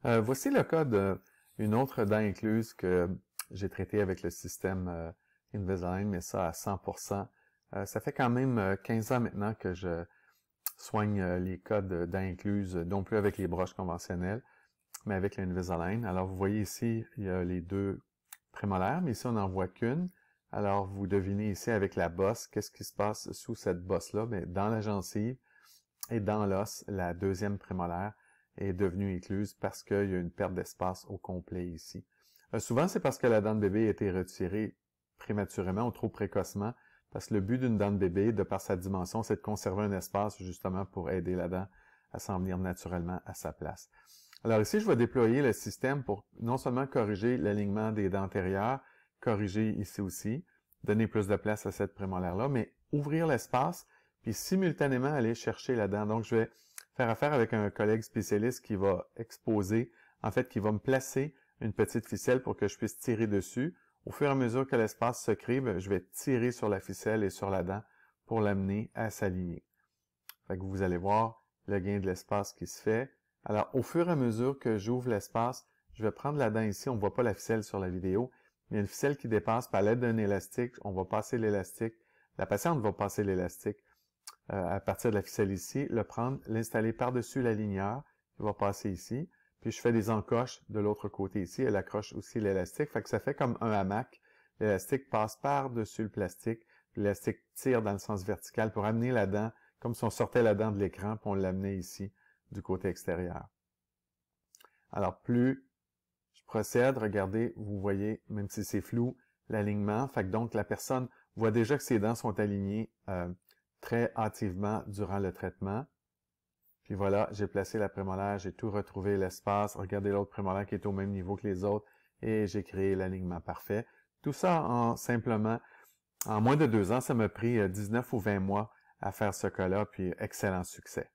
Voici le cas d'une autre dent incluse que j'ai traitée avec le système Invisalign, mais ça à 100%. Ça fait quand même 15 ans maintenant que je soigne les cas de dents incluses, non plus avec les broches conventionnelles, mais avec l'Invisalign. Alors, vous voyez ici, il y a les deux prémolaires, mais ici, on n'en voit qu'une. Alors, vous devinez ici avec la bosse, qu'est-ce qui se passe sous cette bosse-là? Bien, dans la gencive et dans l'os, la deuxième prémolaire est devenue écluse parce qu'il y a une perte d'espace au complet ici. Souvent, c'est parce que la dent de bébé a été retirée prématurément ou trop précocement, parce que le but d'une dent de bébé, de par sa dimension, c'est de conserver un espace justement pour aider la dent à s'en venir naturellement à sa place. Alors ici, je vais déployer le système pour non seulement corriger l'alignement des dents antérieures, corriger ici aussi, donner plus de place à cette prémolaire-là, mais ouvrir l'espace, puis simultanément aller chercher la dent. Donc, je vais faire affaire avec un collègue spécialiste qui va exposer, en fait, qui va me placer une petite ficelle pour que je puisse tirer dessus. Au fur et à mesure que l'espace se crée, je vais tirer sur la ficelle et sur la dent pour l'amener à s'aligner. Fait que vous allez voir le gain de l'espace qui se fait. Alors, au fur et à mesure que j'ouvre l'espace, je vais prendre la dent ici. On ne voit pas la ficelle sur la vidéo, mais il y a une ficelle qui dépasse. Par l'aide d'un élastique, on va passer l'élastique. La patiente va passer l'élastique à partir de la ficelle ici, le prendre, l'installer par-dessus la ligneur, qui va passer ici. Puis je fais des encoches de l'autre côté ici. Elle accroche aussi l'élastique. Fait que ça fait comme un hamac. L'élastique passe par-dessus le plastique. L'élastique tire dans le sens vertical pour amener la dent, comme si on sortait la dent de l'écran, puis on l'amenait ici, du côté extérieur. Alors, plus je procède, regardez, vous voyez, même si c'est flou, l'alignement. Fait que donc, la personne voit déjà que ses dents sont alignées très hâtivement durant le traitement. Puis voilà, j'ai placé la prémolaire, j'ai tout retrouvé l'espace. Regardez l'autre prémolaire qui est au même niveau que les autres et j'ai créé l'alignement parfait. Tout ça en moins de 2 ans, ça m'a pris 19 ou 20 mois à faire ce cas-là, puis excellent succès.